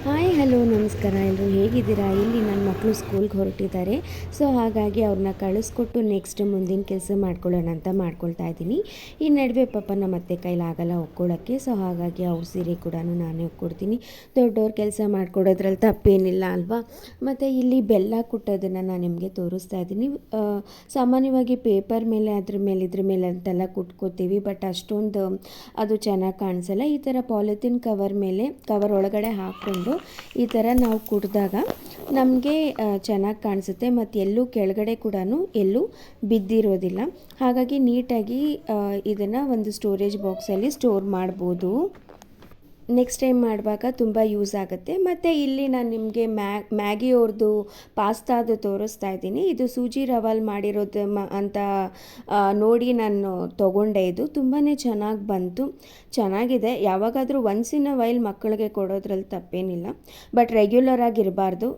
Hi hello ನಮಸ್ಕಾರ ಎಲ್ಲರೂ ಹೇಗಿದ್ದೀರಾ. ಇಲ್ಲಿ ನನ್ನ ಮಕ್ಕಳು ಸ್ಕೂಲ್ಗೆ ಹೊರಟಿದ್ದಾರೆ. ಸೊ ಹಾಗಾಗಿ ಅವ್ರನ್ನ ಕಳಿಸ್ಕೊಟ್ಟು ನೆಕ್ಸ್ಟ್ ಮುಂದಿನ ಕೆಲಸ ಮಾಡ್ಕೊಳ್ಳೋಣ ಅಂತ ಮಾಡ್ಕೊಳ್ತಾ ಇದ್ದೀನಿ. ಈ ನಡುವೆ ಪಾಪ ನಮ್ಮ ಅತ್ತೆ ಕೈಲಾಗಲ್ಲ ಒಕ್ಕೊಳ್ಳೋಕ್ಕೆ. ಸೊ ಹಾಗಾಗಿ ಅವ್ರ ಸೀರೆ ಕೂಡ ನಾನೇ ಒಕ್ಕೊಡ್ತೀನಿ. ದೊಡ್ಡವ್ರ ಕೆಲಸ ಮಾಡ್ಕೊಡೋದ್ರಲ್ಲಿ ತಪ್ಪೇನಿಲ್ಲ ಅಲ್ವಾ. ಮತ್ತು ಇಲ್ಲಿ ಬೆಲ್ಲ ಕುಟ್ಟೋದನ್ನು ನಾನು ನಿಮಗೆ ತೋರಿಸ್ತಾ ಇದ್ದೀನಿ. ಸಾಮಾನ್ಯವಾಗಿ ಪೇಪರ್ ಮೇಲೆ ಇದ್ರ ಮೇಲೆ ಅಂತೆಲ್ಲ ಕುಟ್ಕೋತೀವಿ, ಬಟ್ ಅಷ್ಟೊಂದು ಅದು ಚೆನ್ನಾಗಿ ಕಾಣಿಸಲ್ಲ. ಈ ಥರ ಪಾಲಿಥಿನ್ ಕವರ್ ಒಳಗಡೆ ಹಾಕ್ಕೊಂಡು ಈ ಥರ ನಾವು ಕುಟ್ಟಿದಾಗ ನಮಗೆ ಚೆನ್ನಾಗಿ ಕಾಣಿಸುತ್ತೆ ಮತ್ತು ಎಲ್ಲೂ ಕೆಳಗಡೆ ಕೂಡ ಎಲ್ಲೂ ಬಿದ್ದಿರೋದಿಲ್ಲ. ಹಾಗಾಗಿ ನೀಟಾಗಿ ಇದನ್ನು ಒಂದು ಸ್ಟೋರೇಜ್ ಬಾಕ್ಸಲ್ಲಿ ಸ್ಟೋರ್ ಮಾಡ್ಬೋದು. ನೆಕ್ಸ್ಟ್ ಟೈಮ್ ಮಾಡುವಾಗ ತುಂಬ ಯೂಸ್ ಆಗುತ್ತೆ. ಮತ್ತು ಇಲ್ಲಿ ನಾನು ನಿಮಗೆ ಮ್ಯಾಗಿ ಅವ್ರದ್ದು ಪಾಸ್ತಾದು ತೋರಿಸ್ತಾ ಇದ್ದೀನಿ. ಇದು ಸೂಜಿ ರವಲ್ಲಿ ಮಾಡಿರೋದು ಅಂತ ನೋಡಿ ನಾನು ತೊಗೊಂಡೆ. ಇದು ತುಂಬಾ ಚೆನ್ನಾಗಿ ಬಂತು, ಚೆನ್ನಾಗಿದೆ. ಯಾವಾಗಾದರೂ ಒನ್ಸ್ ಇನ್ ಅ ವೈಲ್ ಮಕ್ಕಳಿಗೆ ಕೊಡೋದ್ರಲ್ಲಿ ತಪ್ಪೇನಿಲ್ಲ, ಬಟ್ ರೆಗ್ಯುಲರ್ ಆಗಿರಬಾರ್ದು.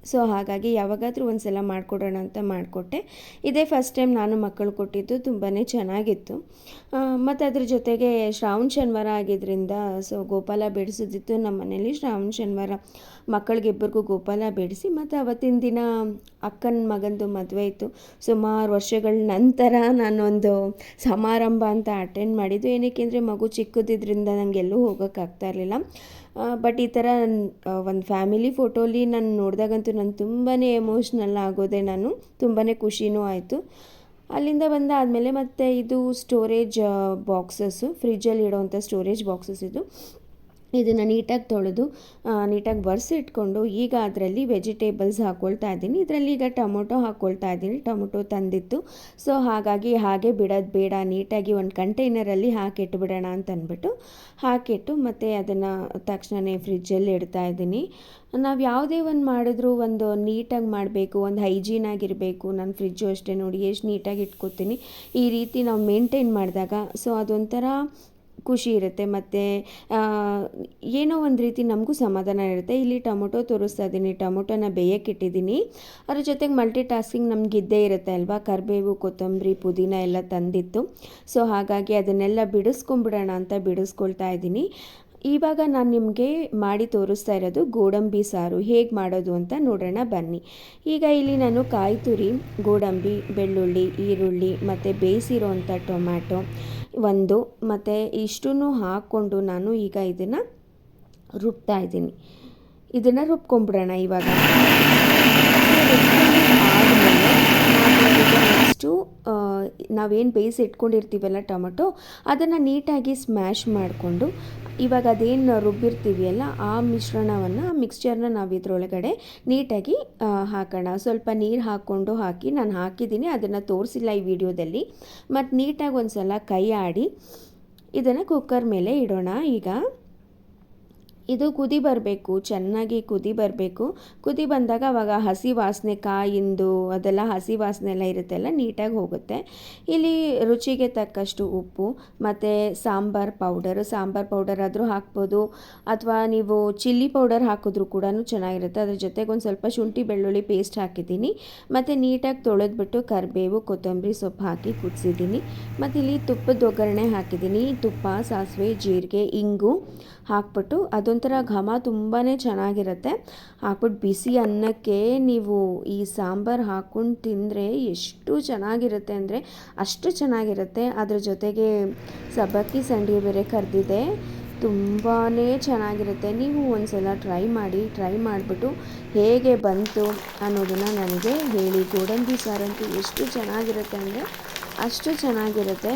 ಸೊ ಹಾಗಾಗಿ ಯಾವಾಗಾದರೂ ಒಂದು ಸಲ ಮಾಡಿಕೊಡೋಣ ಅಂತ ಮಾಡಿಕೊಟ್ಟೆ. ಇದೇ ಫಸ್ಟ್ ಟೈಮ್ ನಾನು ಮಕ್ಕಳು ಕೊಟ್ಟಿದ್ದು, ತುಂಬಾ ಚೆನ್ನಾಗಿತ್ತು. ಮತ್ತು ಅದ್ರ ಜೊತೆಗೆ ಶ್ರಾವಣ ಶನಿವಾರ ಆಗಿದ್ದರಿಂದ ಸೊ ಗೋಪಾಲ ಬಿಡಿಸೋದಿತ್ತು ನಮ್ಮ ಮನೇಲಿ. ಶ್ರಾವಣ ಶನಿವಾರ ಮಕ್ಕಳಿಗಿಬ್ಬರಿಗೂ ಗೋಪಾಲ ಬಿಡಿಸಿ, ಮತ್ತು ಅವತ್ತಿನ ದಿನ ಅಕ್ಕನ ಮಗಂದು ಮದುವೆ ಇತ್ತು. ಸುಮಾರು ವರ್ಷಗಳ ನಂತರ ನಾನೊಂದು ಸಮಾರಂಭ ಅಂತ ಅಟೆಂಡ್ ಮಾಡಿದ್ದು. ಏನಕ್ಕೆ ಅಂದರೆ ಮಗು ಚಿಕ್ಕದಿದ್ದರಿಂದ ನನಗೆಲ್ಲೂ ಹೋಗೋಕ್ಕಾಗ್ತಾ ಇರಲಿಲ್ಲ. ಬಟ್ ಈ ಥರ ಒಂದು ಫ್ಯಾಮಿಲಿ ಫೋಟೋಲಿ ನಾನು ನೋಡಿದಾಗಂತೂ ನಾನು ತುಂಬಾ ಎಮೋಷ್ನಲ್ ಆಗೋದೆ. ನಾನು ತುಂಬಾ ಖುಷಿನೂ ಆಯಿತು. ಅಲ್ಲಿಂದ ಬಂದಾದಮೇಲೆ ಮತ್ತು ಇದು ಸ್ಟೋರೇಜ್ ಬಾಕ್ಸಸ್ಸು, ಫ್ರಿಜ್ಜಲ್ಲಿ ಇಡೋವಂಥ ಸ್ಟೋರೇಜ್ ಬಾಕ್ಸಸ್ ಇದು. ಇದನ್ನು ನೀಟಾಗಿ ತೊಳೆದು ನೀಟಾಗಿ ಇಟ್ಕೊಂಡು ಈಗ ಅದರಲ್ಲಿ ವೆಜಿಟೇಬಲ್ಸ್ ಹಾಕ್ಕೊಳ್ತಾ ಇದ್ದೀನಿ. ಇದರಲ್ಲಿ ಈಗ ಟೊಮೊಟೊ ಹಾಕ್ಕೊಳ್ತಾ ಇದ್ದೀನಿ. ಟೊಮೊಟೊ ತಂದಿತ್ತು, ಸೊ ಹಾಗಾಗಿ ಹಾಗೆ ಬಿಡೋದು ಬೇಡ, ನೀಟಾಗಿ ಒಂದು ಕಂಟೈನರಲ್ಲಿ ಹಾಕಿಟ್ಬಿಡೋಣ ಅಂತ ಅಂದ್ಬಿಟ್ಟು ಹಾಕಿಟ್ಟು ಮತ್ತು ಅದನ್ನು ತಕ್ಷಣವೇ ಫ್ರಿಜ್ಜಲ್ಲಿ ಇಡ್ತಾ ಇದ್ದೀನಿ. ನಾವು ಯಾವುದೇ ಒಂದು ಮಾಡಿದ್ರೂ ಒಂದು ನೀಟಾಗಿ ಮಾಡಬೇಕು, ಒಂದು ಹೈಜೀನ್ ಆಗಿರಬೇಕು. ನಾನು ಫ್ರಿಜ್ಜು ಅಷ್ಟೇ ನೋಡಿ ಎಷ್ಟು ನೀಟಾಗಿ ಇಟ್ಕೋತೀನಿ. ಈ ರೀತಿ ನಾವು ಮೇಂಟೈನ್ ಮಾಡಿದಾಗ ಸೊ ಅದೊಂಥರ ಖುಷಿ ಇರುತ್ತೆ. ಮತ್ತು ಏನೋ ಒಂದು ರೀತಿ ನಮಗೂ ಸಮಾಧಾನ ಇರುತ್ತೆ. ಇಲ್ಲಿ ಟೊಮೊಟೊ ತೋರಿಸ್ತಾ ಇದ್ದೀನಿ, ಟೊಮೊಟೊನ ಬೇಯಕ್ಕಿಟ್ಟಿದ್ದೀನಿ. ಅದ್ರ ಜೊತೆಗೆ ಮಲ್ಟಿ ಟಾಸ್ಕಿಂಗ್ ನಮ್ಗೆ ಇದ್ದೇ ಇರುತ್ತೆ ಅಲ್ವಾ. ಕರಿಬೇವು, ಕೊತ್ತಂಬರಿ, ಪುದೀನ ಎಲ್ಲ ತಂದಿತ್ತು. ಸೊ ಹಾಗಾಗಿ ಅದನ್ನೆಲ್ಲ ಬಿಡಿಸ್ಕೊಂಬಿಡೋಣ ಅಂತ ಬಿಡಿಸ್ಕೊಳ್ತಾ ಇದ್ದೀನಿ. ಇವಾಗ ನಾನು ನಿಮಗೆ ಮಾಡಿ ತೋರಿಸ್ತಾ ಇರೋದು ಗೋಡಂಬಿ ಸಾರು ಹೇಗೆ ಮಾಡೋದು ಅಂತ ನೋಡೋಣ ಬನ್ನಿ. ಈಗ ಇಲ್ಲಿ ನಾನು ಕಾಯಿ ತುರಿ, ಗೋಡಂಬಿ, ಬೆಳ್ಳುಳ್ಳಿ, ಈರುಳ್ಳಿ ಮತ್ತು ಬೇಯಿಸಿರೋವಂಥ ಟೊಮ್ಯಾಟೊ ಒಂದು ಮತ್ತು ಇಷ್ಟನ್ನು ಹಾಕ್ಕೊಂಡು ನಾನು ಈಗ ಇದನ್ನು ರುಬ್ತಾ ಇದ್ದೀನಿ. ಇದನ್ನು ರುಬ್ಕೊಂಬಿಡೋಣ ಇವಾಗ. ನೆಕ್ಸ್ಟು ನಾವೇನು ಬೇಯಿಸಿ ಇಟ್ಕೊಂಡಿರ್ತೀವಲ್ಲ ಟೊಮೊಟೊ, ಅದನ್ನು ನೀಟಾಗಿ ಸ್ಮ್ಯಾಶ್ ಮಾಡಿಕೊಂಡು ಇವಾಗ ಅದೇನು ರುಬ್ಬಿರ್ತೀವಿ ಅಲ್ಲ ಆ ಮಿಶ್ರಣವನ್ನು, ಆ ಮಿಕ್ಸ್ಚರ್ನ ನಾವು ಇದರೊಳಗಡೆ ನೀಟಾಗಿ ಹಾಕೋಣ. ಸ್ವಲ್ಪ ನೀರು ಹಾಕಿ ನಾನು ಹಾಕಿದ್ದೀನಿ, ಅದನ್ನು ತೋರಿಸಿಲ್ಲ ಈ ವಿಡಿಯೋದಲ್ಲಿ. ಮತ್ತು ನೀಟಾಗಿ ಒಂದು ಸಲ ಕೈ ಆಡಿ ಇದನ್ನು ಕುಕ್ಕರ್ ಮೇಲೆ ಇಡೋಣ. ಈಗ ಇದು ಕುದಿ ಬರಬೇಕು, ಚೆನ್ನಾಗಿ ಕುದಿ ಬರಬೇಕು. ಕುದಿ ಬಂದಾಗ ಅವಾಗ ಹಸಿ ವಾಸನೆ, ಕಾಯಿಂದು ಅದೆಲ್ಲ ಹಸಿ ವಾಸನೆ ಎಲ್ಲ ಇರುತ್ತೆಲ್ಲ ನೀಟಾಗಿ ಹೋಗುತ್ತೆ. ಇಲ್ಲಿ ರುಚಿಗೆ ತಕ್ಕಷ್ಟು ಉಪ್ಪು ಮತ್ತು ಸಾಂಬಾರ್ ಪೌಡರ್ ಆದರೂ ಹಾಕ್ಬೋದು, ಅಥವಾ ನೀವು ಚಿಲ್ಲಿ ಪೌಡರ್ ಹಾಕಿದ್ರೂ ಕೂಡ ಚೆನ್ನಾಗಿರುತ್ತೆ. ಅದ್ರ ಜೊತೆಗೆ ಒಂದು ಸ್ವಲ್ಪ ಶುಂಠಿ ಬೆಳ್ಳುಳ್ಳಿ ಪೇಸ್ಟ್ ಹಾಕಿದ್ದೀನಿ. ಮತ್ತು ನೀಟಾಗಿ ತೊಳೆದ್ಬಿಟ್ಟು ಕರಿಬೇವು, ಕೊತ್ತಂಬರಿ ಸೊಪ್ಪು ಹಾಕಿ ಕುದಿಸಿದ್ದೀನಿ. ಮತ್ತು ಇಲ್ಲಿ ತುಪ್ಪದ ಒಗ್ಗರಣೆ ಹಾಕಿದ್ದೀನಿ. ತುಪ್ಪ, ಸಾಸಿವೆ, ಜೀರಿಗೆ, ಇಂಗು ಹಾಕ್ಬಿಟ್ಟು ಅದೊಂಥರ ಘಮ ತುಂಬಾ ಚೆನ್ನಾಗಿರುತ್ತೆ. ಹಾಕ್ಬಿಟ್ಟು ಬಿಸಿ ಅನ್ನಕ್ಕೆ ನೀವು ಈ ಸಾಂಬಾರು ಹಾಕ್ಕೊಂಡು ತಿಂದರೆ ಎಷ್ಟು ಚೆನ್ನಾಗಿರುತ್ತೆ ಅಂದರೆ ಅಷ್ಟು ಚೆನ್ನಾಗಿರುತ್ತೆ. ಅದ್ರ ಜೊತೆಗೆ ಸಬ್ಬಕ್ಕಿ ಸಂಡಿಗೆ ಬೇರೆ ಕರೆದಿದೆ, ತುಂಬಾ ಚೆನ್ನಾಗಿರುತ್ತೆ. ನೀವು ಒಂದು ಸಲ ಟ್ರೈ ಮಾಡಿಬಿಟ್ಟು ಹೇಗೆ ಬಂತು ಅನ್ನೋದನ್ನು ನನಗೆ ಹೇಳಿ. ಗೋಡಂಬಿ ಸಾರಂತೂ ಎಷ್ಟು ಚೆನ್ನಾಗಿರುತ್ತೆ ಅಂದರೆ ಅಷ್ಟು ಚೆನ್ನಾಗಿರುತ್ತೆ.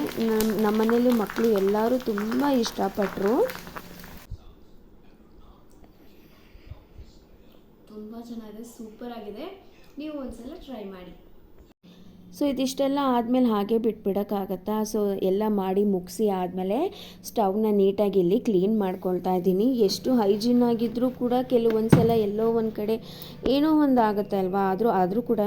ನಮ್ಮ ಮನೇಲಿ ಮಕ್ಕಳು ಎಲ್ಲರೂ ತುಂಬ ಇಷ್ಟಪಟ್ಟರು. ತುಂಬ ಚೆನ್ನಾಗಿದೆ, ಸೂಪರ್ ಆಗಿದೆ. ನೀವು ಒಂದ್ಸಲ ಟ್ರೈ ಮಾಡಿ. ಸೊ ಇದಿಷ್ಟೆಲ್ಲ ಆದಮೇಲೆ ಹಾಗೆ ಬಿಟ್ಬಿಡೋಕ್ಕಾಗತ್ತಾ. ಸೊ ಎಲ್ಲ ಮಾಡಿ ಮುಗಿಸಿ ಆದಮೇಲೆ ಸ್ಟವ್ನ ನೀಟಾಗಿ ಇಲ್ಲಿ ಕ್ಲೀನ್ ಮಾಡ್ಕೊಳ್ತಾ ಇದ್ದೀನಿ. ಎಷ್ಟು ಹೈಜೀನ್ ಆಗಿದ್ದರೂ ಕೂಡ ಕೆಲವೊಂದು ಸಲ ಎಲ್ಲೋ ಒಂದು ಕಡೆ ಏನೋ ಒಂದು ಆಗುತ್ತೆ ಅಲ್ವಾ. ಆದರೂ ಕೂಡ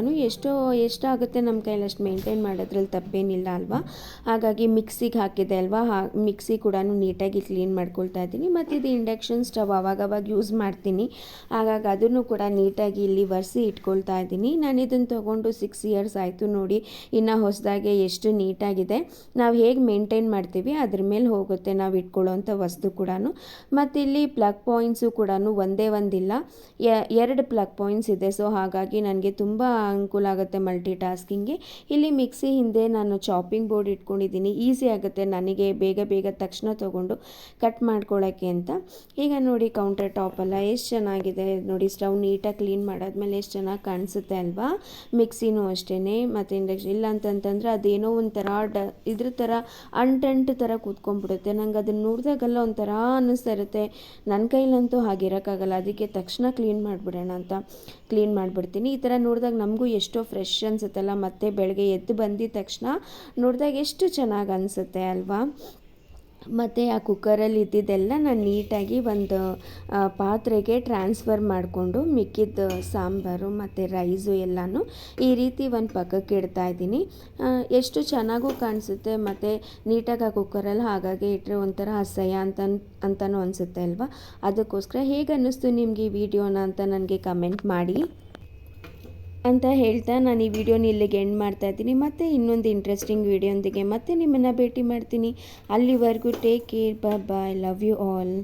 ಎಷ್ಟಾಗುತ್ತೆ ನಮ್ಮ ಕೈಲಿ ಅಷ್ಟು ಮೇಂಟೈನ್ ಮಾಡೋದ್ರಲ್ಲಿ ತಪ್ಪೇನಿಲ್ಲ ಅಲ್ವಾ. ಹಾಗಾಗಿ ಮಿಕ್ಸಿಗೆ ಹಾಕಿದೆ ಅಲ್ವಾ, ಮಿಕ್ಸಿ ಕೂಡ ನೀಟಾಗಿ ಕ್ಲೀನ್ ಮಾಡ್ಕೊಳ್ತಾ ಇದ್ದೀನಿ. ಮತ್ತು ಇದು ಇಂಡಕ್ಷನ್ ಸ್ಟವ್ ಆವಾಗವಾಗ ಯೂಸ್ ಮಾಡ್ತೀನಿ, ಹಾಗಾಗಿ ಅದನ್ನು ಕೂಡ ನೀಟಾಗಿ ಇಲ್ಲಿ ಒರೆಸಿ ಇಟ್ಕೊಳ್ತಾ ಇದ್ದೀನಿ. ನಾನು ಇದನ್ನು ತೊಗೊಂಡು 6 ಇಯರ್ಸ್ ಆಯಿತು ನೋಡಿ. ಇನ್ನು ಹೊಸದಾಗಿ ಎಷ್ಟು ನೀಟಾಗಿದೆ. ನಾವು ಹೇಗೆ ಮೇಂಟೈನ್ ಮಾಡ್ತೀವಿ ಅದ್ರ ಮೇಲೆ ಹೋಗುತ್ತೆ ನಾವು ಇಟ್ಕೊಳ್ಳೋವಂಥ ವಸ್ತು ಕೂಡ. ಮತ್ತು ಇಲ್ಲಿ ಪ್ಲಗ್ ಪಾಯಿಂಟ್ಸು ಕೂಡ ಒಂದೇ ಒಂದಿಲ್ಲ, 2 ಪ್ಲಗ್ ಪಾಯಿಂಟ್ಸ್ ಇದೆ. ಸೊ ಹಾಗಾಗಿ ನನಗೆ ತುಂಬ ಅನುಕೂಲ ಆಗುತ್ತೆ ಮಲ್ಟಿ ಟಾಸ್ಕಿಂಗ್ಗೆ. ಇಲ್ಲಿ ಮಿಕ್ಸಿ ಹಿಂದೆ ನಾನು ಚಾಪಿಂಗ್ ಬೋರ್ಡ್ ಇಟ್ಕೊಂಡಿದ್ದೀನಿ, ಈಸಿ ಆಗುತ್ತೆ ನನಗೆ ಬೇಗ ಬೇಗ ತಕ್ಷಣ ತೊಗೊಂಡು ಕಟ್ ಮಾಡ್ಕೊಳ್ಳೋಕ್ಕೆ ಅಂತ. ಈಗ ನೋಡಿ ಕೌಂಟರ್ ಟಾಪ್ ಎಲ್ಲ ಎಷ್ಟು ಚೆನ್ನಾಗಿದೆ ನೋಡಿ, ಸ್ಟವ್ ನೀಟಾಗಿ ಕ್ಲೀನ್ ಮಾಡಾದ್ಮೇಲೆ ಎಷ್ಟು ಚೆನ್ನಾಗಿ ಕಾಣಿಸುತ್ತೆ ಅಲ್ವಾ. ಮಿಕ್ಸಿನೂ ಅಷ್ಟೇ, ಮತ್ತು ಇಂಡಕ್ಷನ್ ಇಲ್ಲ ಅಂತಂತಂದರೆ ಅದೇನೋ ಒಂಥರ ಇದ್ರ ಥರ ಅಂಟು ಥರ ಕೂತ್ಕೊಂಡ್ಬಿಡುತ್ತೆ. ನಂಗೆ ಅದನ್ನು ನೋಡಿದಾಗೆಲ್ಲ ಒಂಥರ ಅನ್ನಿಸ್ತಾ ಇರುತ್ತೆ. ನನ್ನ ಕೈಲಂತೂ ಹಾಗಿರೋಕ್ಕಾಗಲ್ಲ, ಅದಕ್ಕೆ ತಕ್ಷಣ ಕ್ಲೀನ್ ಮಾಡಿಬಿಡೋಣ ಅಂತ ಕ್ಲೀನ್ ಮಾಡಿಬಿಡ್ತೀನಿ. ಈ ಥರ ನೋಡಿದಾಗ ನಮಗೂ ಎಷ್ಟೋ ಫ್ರೆಶ್ ಅನಿಸುತ್ತಲ್ಲ, ಮತ್ತು ಬೆಳಗ್ಗೆ ಎದ್ದು ಬಂದಿದ ತಕ್ಷಣ ನೋಡಿದಾಗ ಎಷ್ಟು ಚೆನ್ನಾಗಿ ಅನಿಸುತ್ತೆ ಅಲ್ವಾ. ಮತ್ತು ಆ ಕುಕ್ಕರಲ್ಲಿ ಇದ್ದಿದ್ದೆಲ್ಲ ನಾನು ನೀಟಾಗಿ ಒಂದು ಪಾತ್ರೆಗೆ ಟ್ರಾನ್ಸ್ಫರ್ ಮಾಡಿಕೊಂಡು ಮಿಕ್ಕಿದ ಸಾಂಬಾರು ಮತ್ತು ರೈಸು ಎಲ್ಲನೂ ಈ ರೀತಿ ಒಂದು ಪಕ್ಕಕ್ಕೆ ಇಡ್ತಾ ಇದ್ದೀನಿ. ಎಷ್ಟು ಚೆನ್ನಾಗೂ ಕಾಣಿಸುತ್ತೆ ಮತ್ತು ನೀಟಾಗಿ ಆ ಕುಕ್ಕರಲ್ಲಿ ಹಾಗಾಗಿ ಇಟ್ಟರೆ ಒಂಥರ ಅಸಹ್ಯ ಅಂತಲೂ ಅನಿಸುತ್ತೆ ಅಲ್ವಾ. ಅದಕ್ಕೋಸ್ಕರ ಹೇಗೆ ಅನ್ನಿಸ್ತು ನಿಮಗೆ ಈ ವಿಡಿಯೋನ ಅಂತ ನನಗೆ ಕಮೆಂಟ್ ಮಾಡಿ ಅಂತ ಹೇಳ್ತಾ ನಾನು ಈ ವಿಡಿಯೋನ ಇಲ್ಲಿಗೆ ಎಂಡ್ ಮಾಡ್ತಾ ಇದ್ದೀನಿ. ಮತ್ತು ಇನ್ನೊಂದು ಇಂಟ್ರೆಸ್ಟಿಂಗ್ ವಿಡಿಯೋಂದಿಗೆ ಮತ್ತೆ ನಿಮ್ಮನ್ನು ಭೇಟಿ ಮಾಡ್ತೀನಿ. ಅಲ್ಲಿವರೆಗೂ take care, bye, love you all.